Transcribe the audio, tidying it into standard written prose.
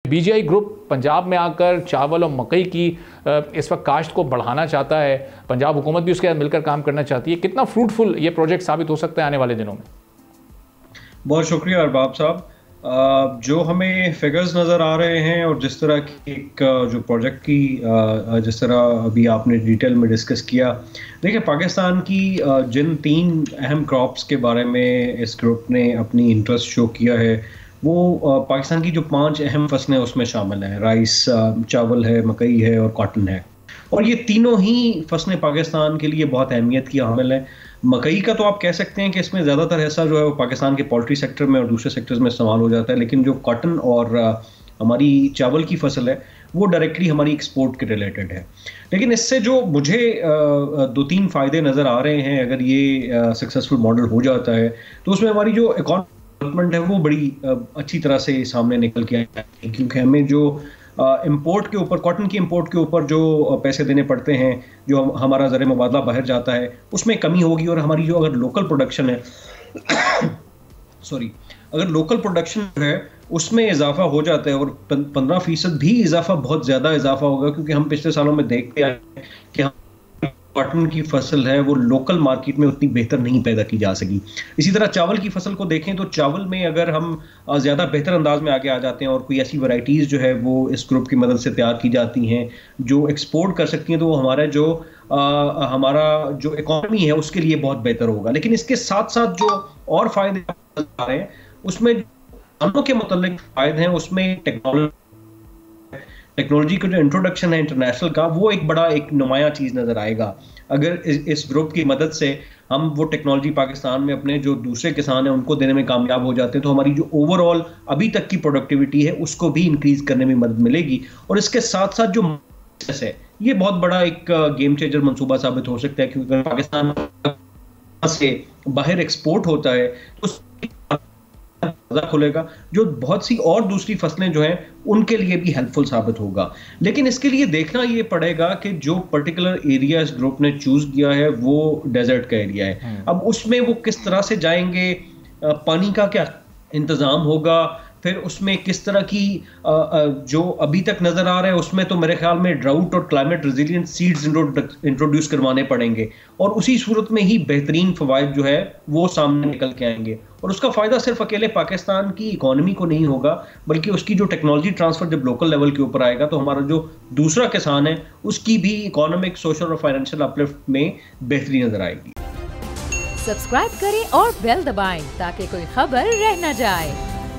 BGI group Punjab में आकर चावल और मकई की इस वक्त काश्त को बढ़ाना चाहता है। पंजाब हुकूमत भी उसके साथ मिलकर काम करना चाहती है। कितना फ्रूटफुल ये प्रोजेक्ट साबित हो सकता है आने वाले दिनों में? बहुत शुक्रिया अरबाब साहब। जो हमें फिगर्स नज़र आ रहे हैं और जिस तरह की एक जो प्रोजेक्ट की जिस तरह अभी आपने डिटेल में डिस्कस किया, देखिए पाकिस्तान की जिन 3 अहम क्रॉप्स के बारे में इस ग्रुप ने अपनी इंटरेस्ट शो किया है, वो पाकिस्तान की जो 5 अहम फसलें उसमें शामिल हैं। राइस, चावल है, मकई है और कॉटन है। और ये तीनों ही फसलें पाकिस्तान के लिए बहुत अहमियत की हामिल हैं। मकई का तो आप कह सकते हैं कि इसमें ज़्यादातर हिस्सा जो है वो पाकिस्तान के पोल्ट्री सेक्टर में और दूसरे सेक्टर्स में इस्तेमाल हो जाता है, लेकिन जो कॉटन और हमारी चावल की फसल है वो डायरेक्टली हमारी एक्सपोर्ट के रिलेटेड है। लेकिन इससे जो मुझे 2-3 फ़ायदे नज़र आ रहे हैं, अगर ये सक्सेसफुल मॉडल हो जाता है तो उसमें हमारी जो डेवलपमेंट है वो बड़ी अच्छी तरह से सामने निकल के आए, क्योंकि हमें जो इंपोर्ट के ऊपर, कॉटन की इंपोर्ट के ऊपर जो पैसे देने पड़ते हैं, जो हमारा ज़र मुबादला बाहर जाता है, उसमें कमी होगी। और हमारी जो अगर लोकल प्रोडक्शन है अगर लोकल प्रोडक्शन है उसमें इजाफा हो जाता है और 15% भी इजाफा बहुत ज़्यादा इजाफा होगा, क्योंकि हम पिछले सालों में देखते आए कि हम कॉटन की फसल है वो लोकल मार्केट में उतनी बेहतर नहीं पैदा की जा सकी। इसी तरह चावल की फसल को देखें तो चावल में अगर हम ज़्यादा बेहतर अंदाज में आगे आ जाते हैं और कोई ऐसी वैरायटीज़ जो है वो इस ग्रुप की मदद से तैयार की जाती हैं जो एक्सपोर्ट कर सकती हैं, तो वो हमारा जो इकॉनमी है उसके लिए बहुत बेहतर होगा। लेकिन इसके साथ साथ जो और फायदे आ रहे हैं उसमें किसानों के मुतल्लिक फायदे हैं, उसमें टेक्नोलॉजी का जो इंट्रोडक्शन है इंटरनेशनल का, वो एक नुमाया चीज़ नज़र आएगा। अगर इस ग्रुप की मदद से हम वो टेक्नोलॉजी पाकिस्तान में अपने जो दूसरे किसान हैं उनको देने में कामयाब हो जाते हैं, तो हमारी जो ओवरऑल अभी तक की प्रोडक्टिविटी है उसको भी इंक्रीज करने में मदद मिलेगी। और इसके साथ साथ जो है ये बहुत बड़ा एक गेम चेंजर मंसूबा साबित हो सकता है, क्योंकि अगर पाकिस्तान से बाहर एक्सपोर्ट होता है तो खुलेगा, जो बहुत सी और दूसरी फसलें जो हैं उनके लिए भी हेल्पफुल साबित होगा। लेकिन इसके लिए देखना ये पड़ेगा कि जो पर्टिकुलर एरिया इस ग्रुप ने चूज किया है वो डेजर्ट का एरिया है। अब उसमें वो किस तरह से जाएंगे, पानी का क्या इंतजाम होगा, फिर उसमें किस तरह की जो अभी तक नजर आ रहा है उसमें तो मेरे ख्याल में ड्राउट और क्लाइमेट रेजिलिएंट सीड्स इंट्रोड्यूस करवाने पड़ेंगे, और उसी सूरत में ही बेहतरीन फवायद जो है वो सामने निकल के आएंगे। और उसका फायदा सिर्फ अकेले पाकिस्तान की इकोनॉमी को नहीं होगा, बल्कि उसकी जो टेक्नोलॉजी ट्रांसफर जब लोकल लेवल के ऊपर आएगा तो हमारा जो दूसरा किसान है उसकी भी इकोनॉमिक, सोशल और फाइनेंशियल अपलिफ्ट में बेहतरी नजर आएगी। सब्सक्राइब करें और बेल दबाएं ताकि कोई खबर रह न जाए।